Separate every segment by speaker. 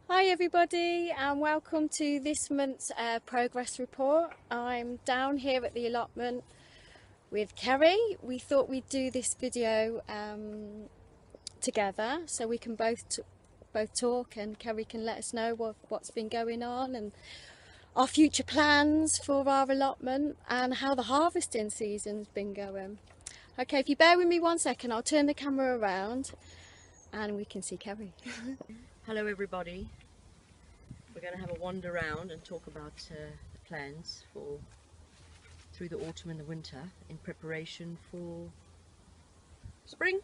Speaker 1: Hi everybody and welcome to this month's progress report. I'm down here at the allotment with Kerry. We thought we'd do this video together so we can both talk, and Kerry can let us know what's been going on and our future plans for our allotment and how the harvesting season's been going. Okay, if you bear with me 1 second, I'll turn the camera around and we can see Kerry.
Speaker 2: Hello everybody. We're going to have a wander around and talk about the plans for through the autumn and the winter in preparation for spring.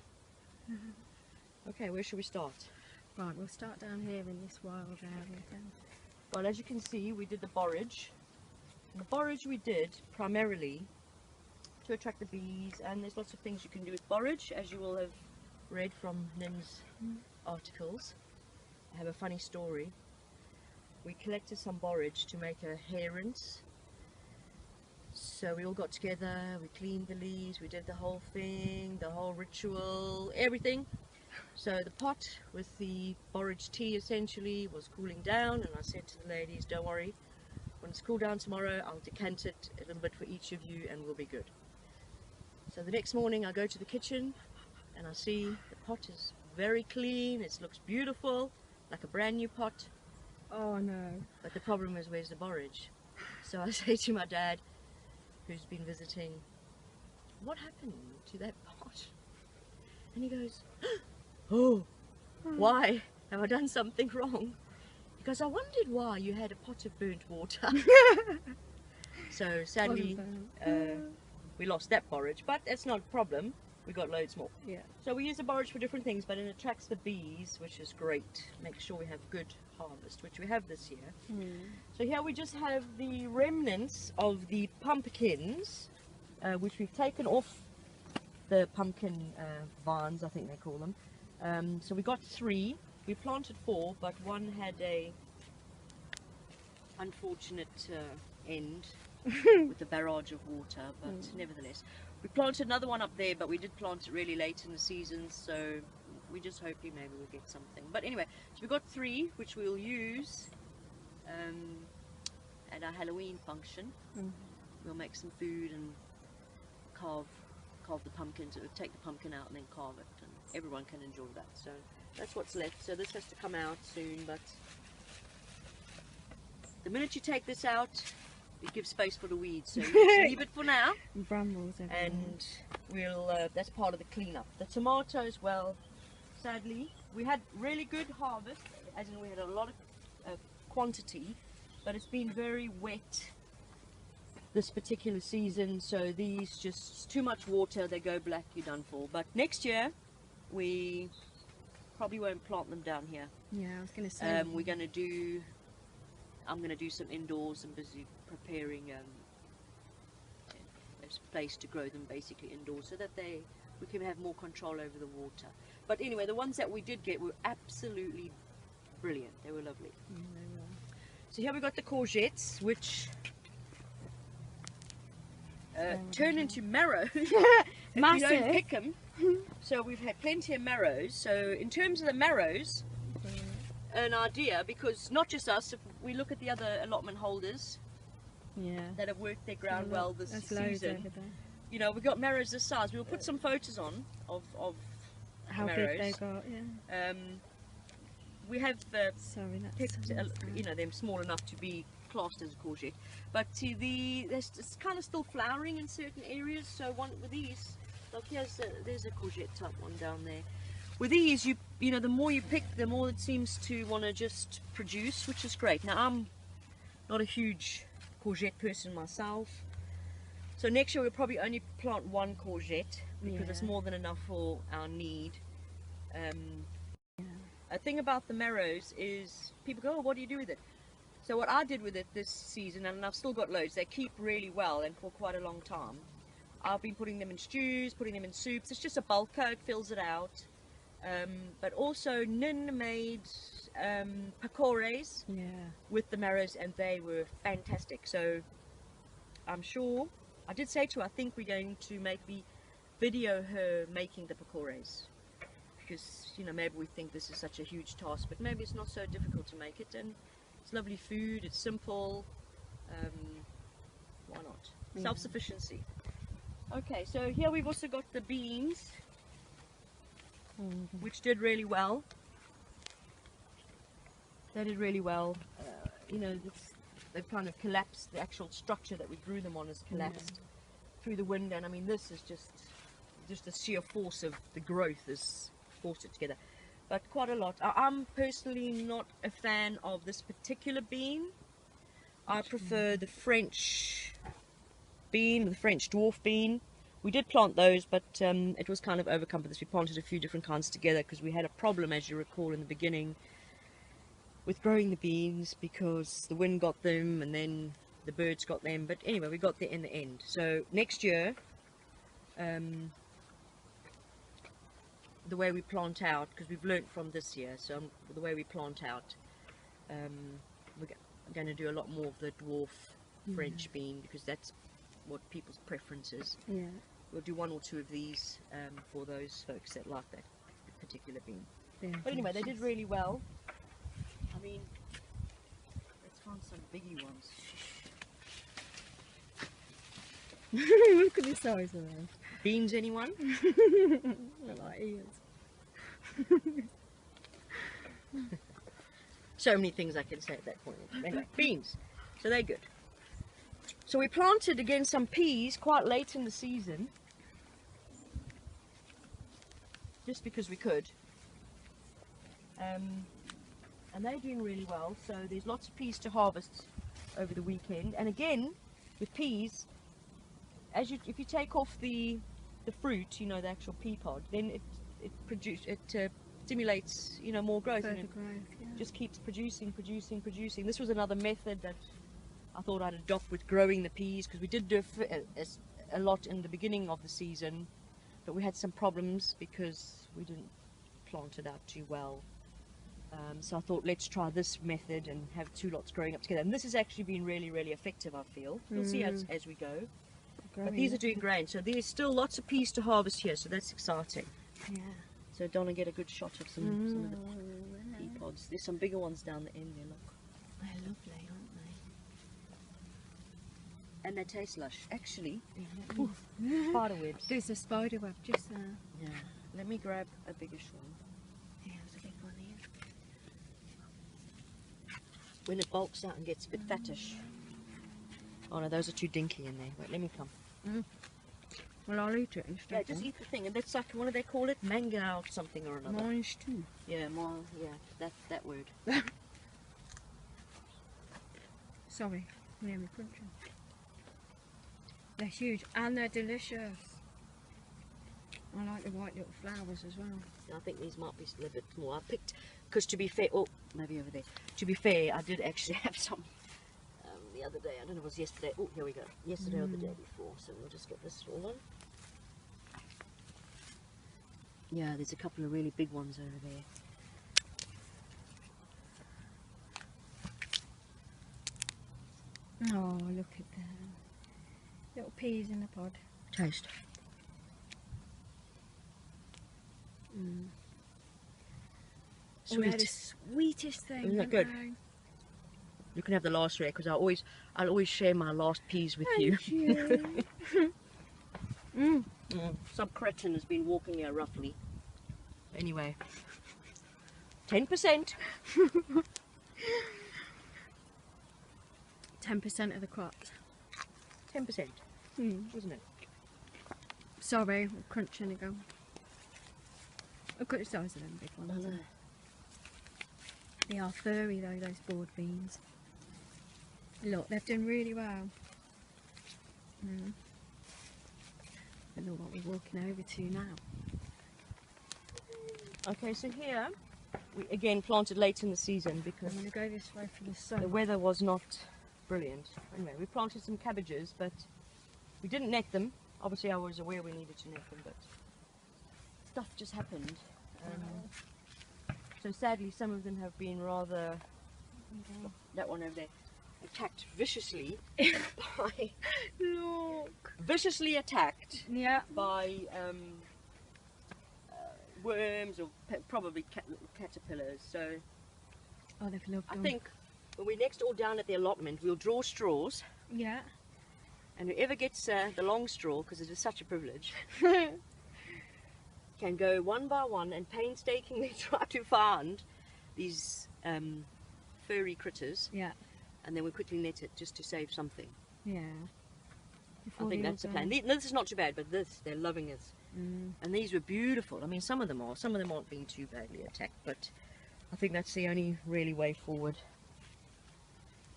Speaker 2: Okay, where should we start?
Speaker 1: Right, we'll start down here in this wild area then.
Speaker 2: Well, as you can see, we did the borage. And the borage we did primarily to attract the bees, and there's lots of things you can do with borage, as you will have read from Nim's articles. I have a funny story. We collected some borage to make a hair rinse. So we all got together, we cleaned the leaves, we did the whole thing, the whole ritual, everything. So the pot with the borage tea essentially was cooling down, and I said to the ladies, don't worry, when it's cooled down tomorrow, I'll decant it a little bit for each of you and we'll be good. So the next morning I go to the kitchen and I see the pot is very clean, it looks beautiful, like a brand new pot.
Speaker 1: Oh no.
Speaker 2: But the problem is, where's the borage? So I say to my dad, who's been visiting, what happened to that pot? And he goes, oh, why? Have I done something wrong? Because I wondered why you had a pot of burnt water. So sadly, we lost that borage, but that's not a problem. We got loads more.
Speaker 1: Yeah.
Speaker 2: So we use the borage for different things, but it attracts the bees, which is great. Make sure we have good harvest, which we have this year. So here we just have the remnants of the pumpkins, which we've taken off the pumpkin vines, I think they call them. So we got 3. We planted 4, but one had a unfortunate end with the barrage of water, but nevertheless. We planted another one up there, but we did plant it really late in the season, so we're just hoping maybe we'll get something. But anyway, so we've got 3 which we'll use at our Halloween function. We'll make some food and carve the pumpkins, or take the pumpkin out and then carve it, and everyone can enjoy that. So that's what's left. So this has to come out soon, but the minute you take this out, it gives space for the weeds, so you just leave it for now.
Speaker 1: Brambles everywhere.
Speaker 2: And we'll that's part of the cleanup. The tomatoes, well, sadly we had really good harvest, as in we had a lot of quantity, but it's been very wet this particular season, so these just too much water, they go black, you're done for. But next year we probably won't plant them down here.
Speaker 1: Yeah, I was going to say.
Speaker 2: I'm going to do some indoors and busy preparing a place to grow them basically indoors, so that we can have more control over the water. But anyway, the ones that we did get were absolutely brilliant. They were lovely. So here we got the courgettes, which turn into marrows if you don't pick them. So we've had plenty of marrows. So in terms of the marrows, an idea, because not just us, if we look at the other allotment holders that have worked their ground well this season, you know, we've got marrows this size. We'll put some photos on of
Speaker 1: how
Speaker 2: marrows.
Speaker 1: big they got. Yeah.
Speaker 2: We have
Speaker 1: Sorry, that's
Speaker 2: picked you know, them small enough to be classed as a courgette, but it's kind of still flowering in certain areas. So one with these, like there's a courgette type one down there. With these, you know, the more you pick, the more it seems to want to just produce, which is great. Now, I'm not a huge courgette person myself, so next year we'll probably only plant 1 courgette, because it's more than enough for our need. A thing about the marrows is people go, oh, what do you do with it? So what I did with it this season, and I've still got loads, they keep really well and for quite a long time. I've been putting them in stews, putting them in soups. It's just a bulker, it fills it out. But also Nin made pakores with the marrows, and they were fantastic. So I'm sure, I did say to her, I think we're going to maybe video her making the pakores. because, you know, maybe we think this is such a huge task, but maybe it's not so difficult to make it, and it's lovely food, it's simple. Why not?
Speaker 1: Yeah.
Speaker 2: Self-sufficiency. Okay, so here we've also got the beans, which did really well. They did really well. You know, they've kind of collapsed. The actual structure that we grew them on has collapsed through the wind, and I mean, this is just the sheer force of the growth has forced it together. But quite a lot. I'm personally not a fan of this particular bean. I prefer the French bean, the French dwarf bean. We did plant those, but it was kind of overcome for this. We planted a few different kinds together because we had a problem, as you recall, in the beginning with growing the beans, because the wind got them and then the birds got them. But anyway, we got there in the end. So next year, the way we plant out, because we've learnt from this year, so the way we plant out, we're going to do a lot more of the dwarf French bean, because that's what people's preference is.
Speaker 1: Yeah.
Speaker 2: We'll do one or two of these for those folks that like that particular bean.
Speaker 1: Yeah.
Speaker 2: But anyway, they did really well. I mean, let's find some biggie ones.
Speaker 1: Look at the size of them.
Speaker 2: Beans, anyone?
Speaker 1: They're like ears.
Speaker 2: So many things I can say at that point. Anyway, beans. So they're good. So we planted again some peas quite late in the season, just because we could. And they're doing really well. So there's lots of peas to harvest over the weekend. And again, with peas, if you take off the fruit, you know, the actual pea pod, then it stimulates, you know, more growth.
Speaker 1: Further
Speaker 2: And it
Speaker 1: growth, yeah.
Speaker 2: just keeps producing. This was another method that I thought I'd adopt with growing the peas, because we did do a lot in the beginning of the season, but we had some problems because we didn't plant it out too well. So I thought, let's try this method and have two lots growing up together. And this has actually been really, really effective, I feel. We'll see as we go. But these are doing great. So there's still lots of peas to harvest here, so that's exciting.
Speaker 1: Yeah.
Speaker 2: So Donna get a good shot of some of the pea pods. There's some bigger ones down the end there, look.
Speaker 1: They're lovely, aren't they?
Speaker 2: And they taste lush. Actually, spider webs.
Speaker 1: There's a spider web just there.
Speaker 2: Yeah. Let me grab a biggish one.
Speaker 1: Yeah, there's a big one here.
Speaker 2: When it bulks out and gets a bit fattish. Oh no, those are too dinky in there. Wait, let me come.
Speaker 1: Well, I'll eat it instead.
Speaker 2: Yeah, just eat the thing. And that's like, what do they call it? Mango something or another.
Speaker 1: Mine's too.
Speaker 2: Yeah, that word.
Speaker 1: Sorry, near me crunching. They're huge and they're delicious. I like the white little flowers as well.
Speaker 2: I think these might be a little bit more. I picked, because to be fair, oh, maybe over there. To be fair, I did actually have some the other day. I don't know if it was yesterday. Oh, here we go. Yesterday or the day before. So we'll just get this all on. Yeah, there's a couple of really big ones over there.
Speaker 1: Oh, look at them. Little peas in the pod.
Speaker 2: Taste.
Speaker 1: Oh, they're the
Speaker 2: Sweet.
Speaker 1: sweetest thing.
Speaker 2: Isn't that
Speaker 1: aren't
Speaker 2: good?
Speaker 1: they?
Speaker 2: You can have the last rare, because I'll always share my last peas with you.
Speaker 1: Thank you.
Speaker 2: Some cretin has been walking here roughly. Anyway, 10%.
Speaker 1: 10% of the crops.
Speaker 2: 10%, wasn't it?
Speaker 1: Sorry, I'm crunching again. Look at the size of them big ones.
Speaker 2: I know.
Speaker 1: They are furry though, those board beans. Look, they've done really well. I know what we're walking over to now.
Speaker 2: Okay, so here we again planted late in the season
Speaker 1: I'm
Speaker 2: because
Speaker 1: going to go this way for the
Speaker 2: the
Speaker 1: sun.
Speaker 2: weather was not brilliant. Anyway, we planted some cabbages, but we didn't net them. Obviously I was aware we needed to net them, but stuff just happened. So sadly some of them have been rather, that one over there, attacked viciously by,
Speaker 1: Look.
Speaker 2: viciously attacked
Speaker 1: Yeah.
Speaker 2: by worms or probably caterpillars. So
Speaker 1: Oh, they've loved
Speaker 2: I
Speaker 1: them.
Speaker 2: think when we're next all down at the allotment, we'll draw straws,
Speaker 1: Yeah.
Speaker 2: and whoever gets the long straw, because it is such a privilege, can go one by one and painstakingly try to find these furry critters,
Speaker 1: Yeah.
Speaker 2: and then we quickly net it just to save something.
Speaker 1: Yeah.
Speaker 2: I think that's the plan. This is not too bad, but they're loving it. And these were beautiful. I mean, some of them aren't being too badly attacked, but I think that's the only really way forward.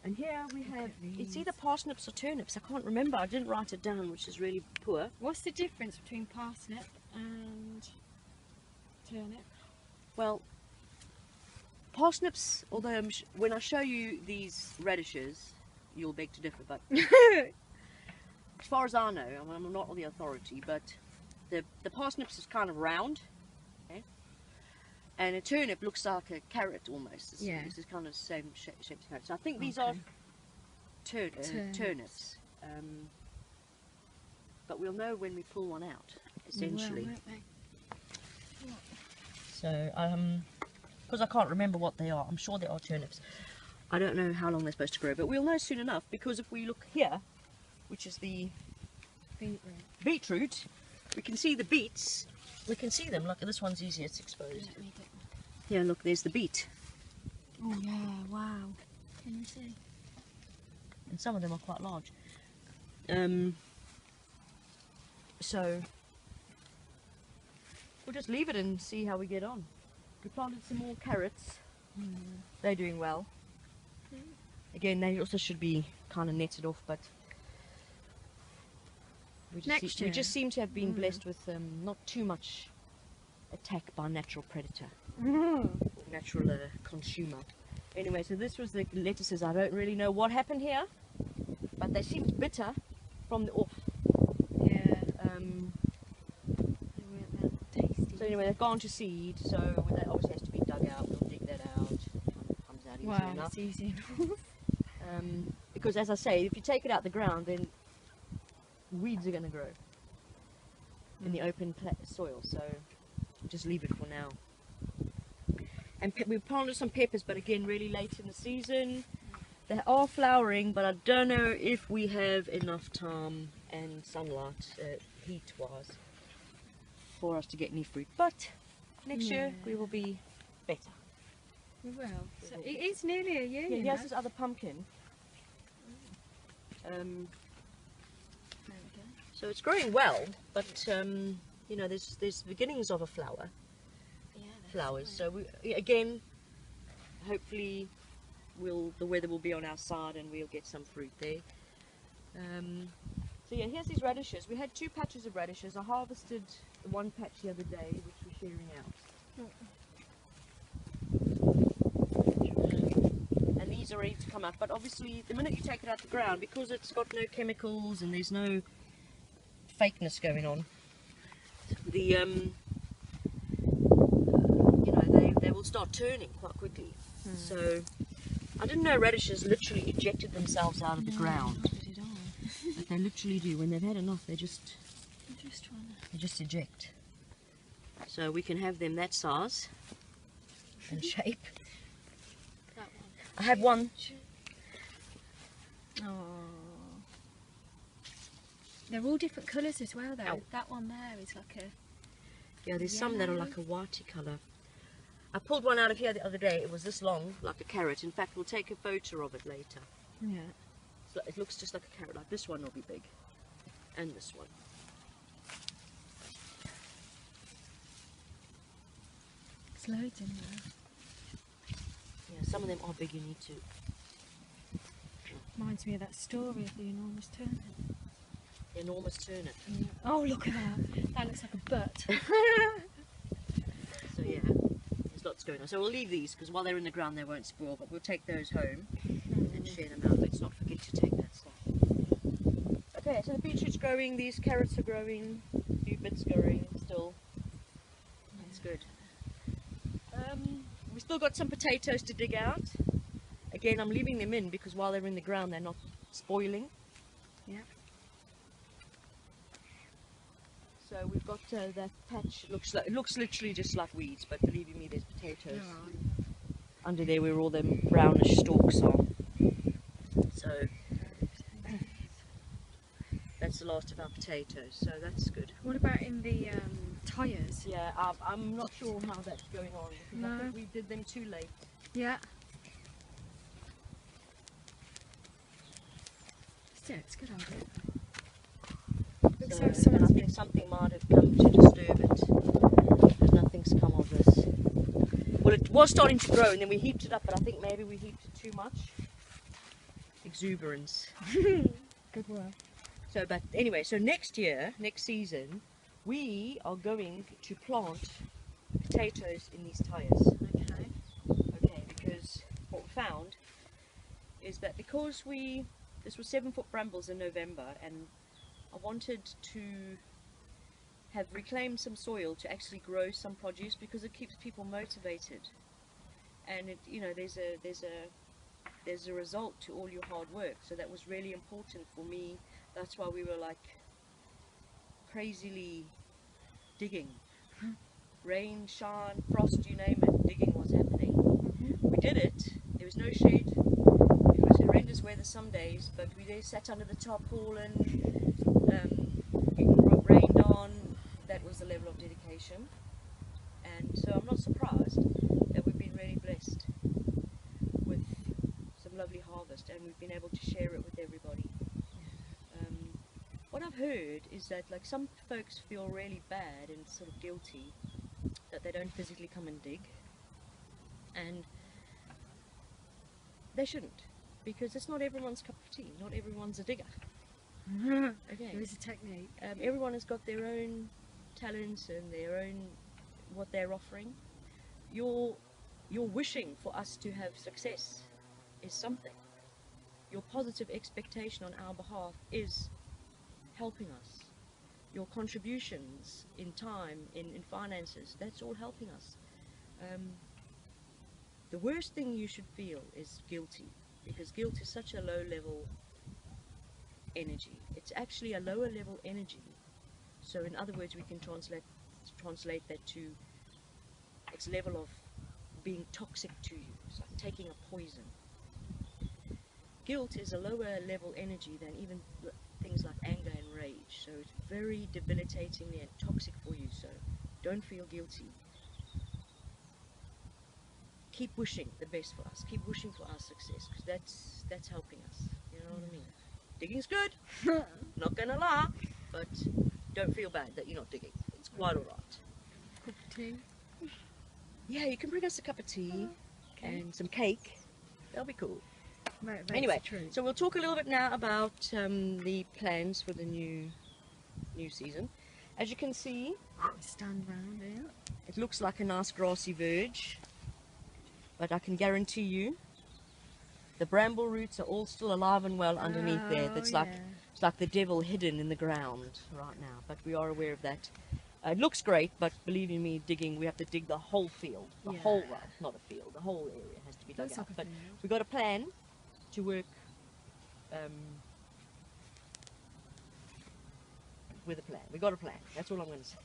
Speaker 2: And here we have, it's either parsnips or turnips. I can't remember. I didn't write it down, which is really poor.
Speaker 1: What's the difference between parsnip and turnip?
Speaker 2: Well, parsnips, although when I show you these radishes, you'll beg to differ, but as far as I know, I mean, I'm not the authority, but the parsnips is kind of round, okay? And a turnip looks like a carrot almost. It's this kind of same shape as carrot. So I think these are turnips. But we'll know when we pull one out, essentially.
Speaker 1: Well, won't they?
Speaker 2: So, because I can't remember what they are, I'm sure they are turnips. I don't know how long they're supposed to grow, but we'll know soon enough, because if we look here, which is the beetroot, we can see the beets. We can see them. Look, this one's easier, it's exposed. Yeah, look, there's the beet.
Speaker 1: Oh yeah, wow. Can you see?
Speaker 2: And some of them are quite large. So we'll just leave it and see how we get on. We planted some more carrots. They're doing well. Again, they also should be kind of netted off, but we just seem to have been blessed with not too much attack by natural predator, natural consumer. Anyway, so this was the lettuces. I don't really know what happened here, but they seemed bitter from the off.
Speaker 1: Yeah.
Speaker 2: They weren't that tasty. So anyway, they've gone to seed, so that obviously has to be dug out. We'll dig that out. Comes out easy enough.
Speaker 1: It's easy enough.
Speaker 2: Because as I say, if you take it out the ground, then weeds are going to grow in the open soil, so just leave it for now. And we planted some peppers, but again really late in the season. They are flowering, but I don't know if we have enough time and sunlight, heat wise, for us to get any fruit, but next year we will be better.
Speaker 1: We will. So it is nearly a year.
Speaker 2: Yeah, here's this other pumpkin. So it's growing well, but you know, there's beginnings of a flower.
Speaker 1: Yeah,
Speaker 2: Flowers. So we, again, hopefully, the weather will be on our side and we'll get some fruit there. So yeah, here's these radishes. We had 2 patches of radishes. I harvested one patch the other day, which we're sharing out. And these are ready to come up. But obviously, the minute you take it out the ground, because it's got no chemicals and there's no fakeness going on, the you know, they will start turning quite quickly. So I didn't know radishes literally ejected themselves out of the ground, but they literally do. When they've had enough, they just eject. So we can have them that size and shape.
Speaker 1: That one.
Speaker 2: I have one.
Speaker 1: Oh. They're all different colours as well though.
Speaker 2: Ow.
Speaker 1: That one there is like a...
Speaker 2: Yeah, there's some that are like a whitey colour. I pulled one out of here the other day. It was this long, like a carrot. In fact, we'll take a photo of it later.
Speaker 1: Yeah.
Speaker 2: It looks just like a carrot. Like this one will be big. And this one.
Speaker 1: There's loads in there.
Speaker 2: Yeah, some of them are big. You need to...
Speaker 1: Reminds me of that story of the enormous turnip.
Speaker 2: The enormous turnip.
Speaker 1: Yeah. Oh, look at that. That looks like a butt.
Speaker 2: So yeah, there's lots going on. So we'll leave these because while they're in the ground they won't spoil, but we'll take those home and share them out. Let's not forget to take that stuff. Okay, so the beetroot's growing, these carrots are growing, a few bits growing still. That's good. We still got some potatoes to dig out. Again, I'm leaving them in because while they're in the ground they're not spoiling.
Speaker 1: Yeah.
Speaker 2: So we've got that patch. It looks literally just like weeds, but believe you me, there's potatoes under there where all them brownish stalks are. So that's the last of our potatoes. So that's good.
Speaker 1: What about in the tyres?
Speaker 2: Yeah, I'm not sure how that's going on because I think we did them too late.
Speaker 1: Yeah. Still, it's good idea. Looks like
Speaker 2: And I
Speaker 1: someone's
Speaker 2: think something might have come to disturb it, but nothing's come of this. Well, it was starting to grow, and then we heaped it up, but I think maybe we heaped it too much. Exuberance.
Speaker 1: Good work.
Speaker 2: So, but anyway, so next year, next season, we are going to plant potatoes in these tyres.
Speaker 1: Okay.
Speaker 2: Okay, because what we found is that because this was 7-foot brambles in November, and I wanted to have reclaimed some soil to actually grow some produce because it keeps people motivated, and it, you know, there's a result to all your hard work. So that was really important for me. That's why we were like crazily digging. Rain, shine, frost, you name it, digging was happening. We did it. There was no shade. It was horrendous weather some days, but we there sat under the tarpaulin, getting rained on. That was the level of dedication. And so I'm not surprised that we've been really blessed with some lovely harvest, and we've been able to share it with everybody. What I've heard is that like some folks feel really bad and sort of guilty that they don't physically come and dig, and they shouldn't, because it's not everyone's cup of tea. Not everyone's a digger. Okay.
Speaker 1: There is a technique.
Speaker 2: Everyone has got their own talents and their own what they're offering. Your wishing for us to have success is something. Your positive expectation on our behalf is helping us. Your contributions in time, in finances, that's all helping us. The worst thing you should feel is guilty, because guilt is such a low level energy. It's actually a lower level energy. So in other words, we can translate that to its level of being toxic to you. It's like taking a poison. Guilt is a lower level energy than even things like anger and rage. So it's very debilitating and toxic for you. So don't feel guilty. Keep wishing the best for us. Keep wishing for our success, because that's helping us. You know what I mean? Digging's good. Not gonna lie, but don't feel bad that you're not digging. It's quite alright.
Speaker 1: Cup of tea.
Speaker 2: Yeah, you can bring us a cup of tea and some cake. That'll be cool.
Speaker 1: Motivates
Speaker 2: Anyway,
Speaker 1: the truth.
Speaker 2: so we'll talk a little bit now about the plans for the new season. As you can see,
Speaker 1: Stand round here.
Speaker 2: it looks like a nice grassy verge, but I can guarantee you the bramble roots are all still alive and well underneath there. That's like it's like the devil hidden in the ground right now, but we are aware of that. It looks great, but believe you me, digging, we have to dig the whole field, the whole, well, not a field, the whole area has to be dug
Speaker 1: Looks
Speaker 2: out.
Speaker 1: like a
Speaker 2: But
Speaker 1: field.
Speaker 2: we got a plan to work with a plan. We got a plan. That's all I'm going to say.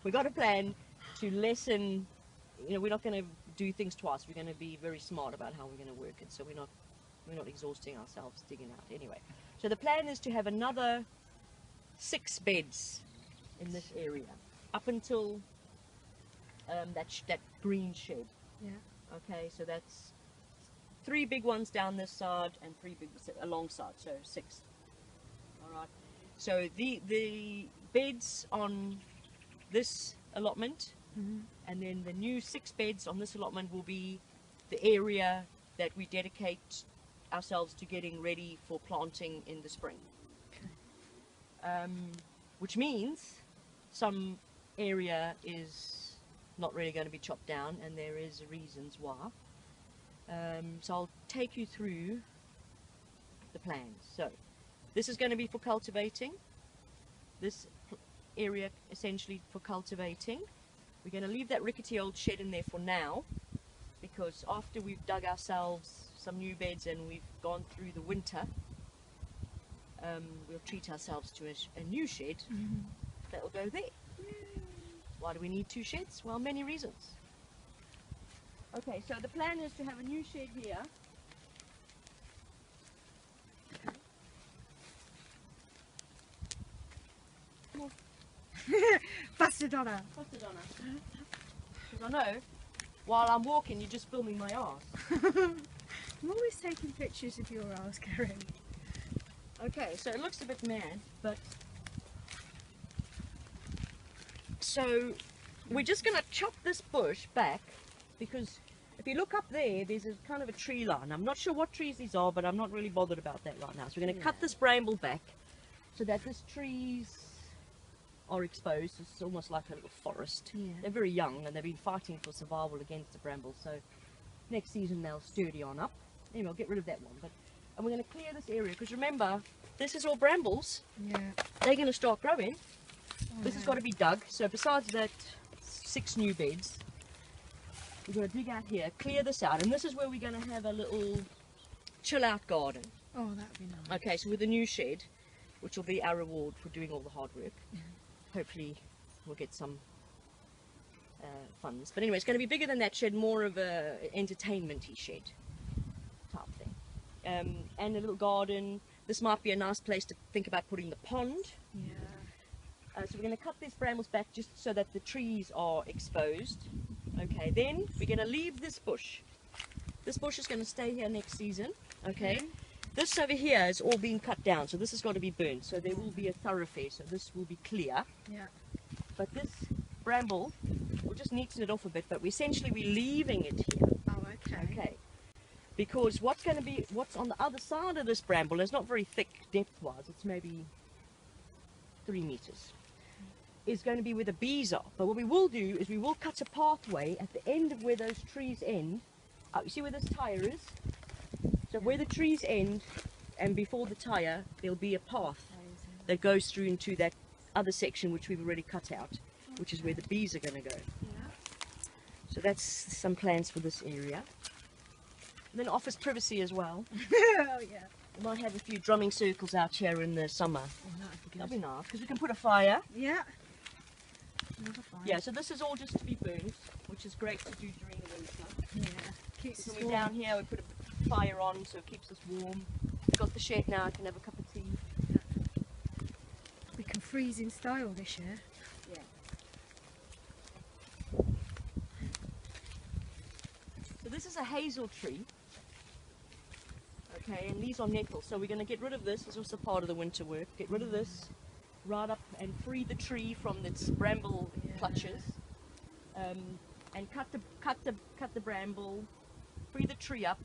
Speaker 2: We got a plan to lessen. You know, we're not going to do things twice. We're going to be very smart about how we're going to work it. So we're not exhausting ourselves digging out anyway. So the plan is to have another 6 beds in this area up until that green shed.
Speaker 1: Yeah.
Speaker 2: Okay, so that's 3 big ones down this side and 3 big alongside, so 6. All right. So the beds on this allotment, and then the new 6 beds on this allotment will be the area that we dedicate ourselves to getting ready for planting in the spring. Okay. Which means some area is not really going to be chopped down, and there is reasons why. So I'll take you through the plans. So this is going to be for cultivating. This area essentially for cultivating. We're going to leave that rickety old shed in there for now, because after we've dug ourselves some new beds and we've gone through the winter, we'll treat ourselves to a new shed that'll go there. Why do we need 2 sheds? Well, many reasons. Okay, so the plan is to have a new shed here.
Speaker 1: Busted on her.
Speaker 2: What's it on her? Because I know, while I'm walking, you're just filming my arse.
Speaker 1: I'm always taking pictures of your ass, Karen.
Speaker 2: Okay, so it looks a bit mad, but... So, we're just going to chop this bush back, because if you look up there, there's a kind of a tree line. I'm not sure what trees these are, but I'm not really bothered about that right now. So we're going to cut this bramble back, so that these trees are exposed. It's almost like a little forest.
Speaker 1: Yeah.
Speaker 2: They're very young, and they've been fighting for survival against the bramble, so next season they'll sturdy on up. Anyway, I'll get rid of that one. And we're going to clear this area, because remember, this is all brambles.
Speaker 1: Yeah.
Speaker 2: They're going to start growing.
Speaker 1: Oh,
Speaker 2: This has got to be dug. So besides that 6 new beds, we're going to dig out here, clear this out, and this is where we're going to have a little chill out garden.
Speaker 1: Oh, that'd be nice.
Speaker 2: Okay, so with a new shed, which will be our reward for doing all the hard work. Hopefully we'll get some funds. But anyway, it's going to be bigger than that shed, more of a entertainment-y shed type thing. And a little garden. This might be a nice place to think about putting the pond.
Speaker 1: Yeah.
Speaker 2: So we're going to cut these brambles back just so that the trees are exposed. Okay, then we're going to leave this bush. This bush is going to stay here next season. Okay. This over here is all being cut down, so this has got to be burned. So there will be a thoroughfare, so this will be clear.
Speaker 1: Yeah.
Speaker 2: But this bramble, we'll just neaten it off a bit, but essentially we're leaving it here.
Speaker 1: Oh, okay.
Speaker 2: Okay. Because what's on the other side of this bramble is not very thick depth-wise. It's maybe 3 meters. Is going to be where the bees are. But what we will do is we will cut a pathway at the end of where those trees end. You see where this tire is? So where the trees end and before the tire, there'll be a path that goes through into that other section which we've already cut out, which is where the bees are going to go.
Speaker 1: Yeah.
Speaker 2: So that's some plans for this area. And then offers privacy as well.
Speaker 1: Oh, yeah.
Speaker 2: We might have a few drumming circles out here in the summer.
Speaker 1: Oh, that'd be good.
Speaker 2: That'd be nice, because we can put a fire.
Speaker 1: Yeah. Another fire.
Speaker 2: Yeah, so this is all just to be burnt, which is great to do during the winter.
Speaker 1: Yeah. Keeps
Speaker 2: So
Speaker 1: us
Speaker 2: we're
Speaker 1: warm.
Speaker 2: down here, we put a fire on so it keeps us warm. We've got the shed now, I can have a cup of tea.
Speaker 1: We can freeze in style this year.
Speaker 2: Yeah. So this is a hazel tree. Okay, and these are nettles, so we're going to get rid of this. It's also part of the winter work. Get rid of this, right up and free the tree from its bramble clutches, and cut the bramble, free the tree up,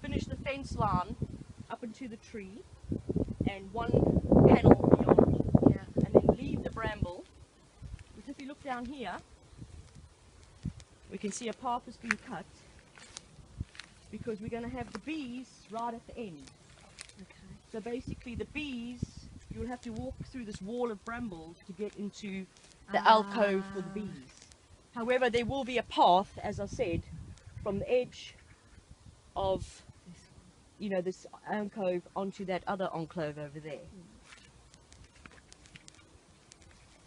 Speaker 2: finish the fence line up into the tree, and one panel beyond,
Speaker 1: Yeah.
Speaker 2: and then leave the bramble. Because if you look down here, we can see a path has been cut, because we're going to have the bees right at the end.
Speaker 1: Okay.
Speaker 2: So basically the bees, you'll have to walk through this wall of brambles to get into the alcove for the bees. However, there will be a path, as I said, from the edge of, you know, this alcove onto that other enclave over there.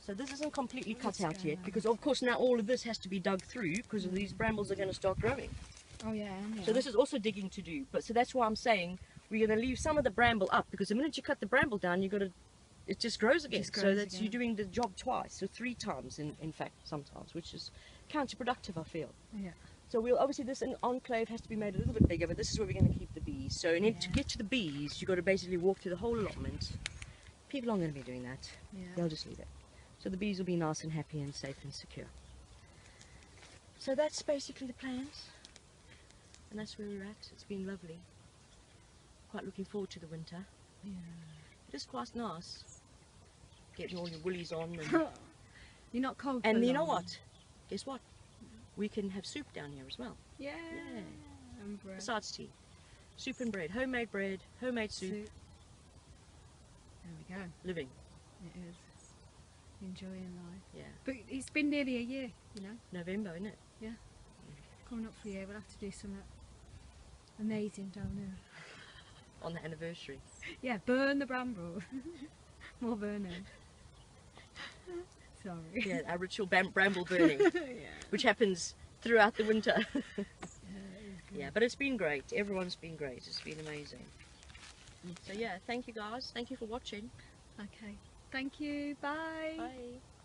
Speaker 2: So this isn't completely cut out yet, because of course now all of this has to be dug through, because these brambles are going to start growing.
Speaker 1: Oh, yeah.
Speaker 2: So this is also digging to do, but so that's why I'm saying we're going to leave some of the bramble up, because the minute you cut the bramble down, it just grows again. So that's you're doing the job twice, so 3 times in fact sometimes, which is counterproductive, I feel.
Speaker 1: Yeah.
Speaker 2: So we'll obviously this enclave has to be made a little bit bigger, but this is where we're going to keep the bees. So in to get to the bees, you've got to basically walk through the whole allotment. People aren't going to be doing that.
Speaker 1: Yeah.
Speaker 2: They'll just leave it. So the bees will be nice and happy and safe and secure. So that's basically the plans. And that's where we're at. It's been lovely. Quite looking forward to the winter.
Speaker 1: Yeah.
Speaker 2: It is quite nice. Getting all your woolies on. And,
Speaker 1: You're not cold.
Speaker 2: and
Speaker 1: for
Speaker 2: you know
Speaker 1: long.
Speaker 2: what? Guess what? We can have soup down here as well.
Speaker 1: Yeah.
Speaker 2: Yeah.
Speaker 1: And bread.
Speaker 2: Besides tea. Soup and bread. Homemade bread. Homemade soup.
Speaker 1: There we go.
Speaker 2: Living.
Speaker 1: It is. Enjoying life.
Speaker 2: Yeah.
Speaker 1: But it's been nearly a year, you know.
Speaker 2: November, isn't it?
Speaker 1: Coming up for a year, we'll have to do something amazing down there.
Speaker 2: On the anniversary.
Speaker 1: Yeah, burn the bramble. More burning. Sorry.
Speaker 2: Yeah, our ritual bramble burning,
Speaker 1: Yeah.
Speaker 2: which happens throughout the winter.
Speaker 1: Yeah, it was good.
Speaker 2: Yeah, but it's been great. Everyone's been great. It's been amazing. So yeah, thank you guys. Thank you for watching.
Speaker 1: Okay. Thank you. Bye.
Speaker 2: Bye.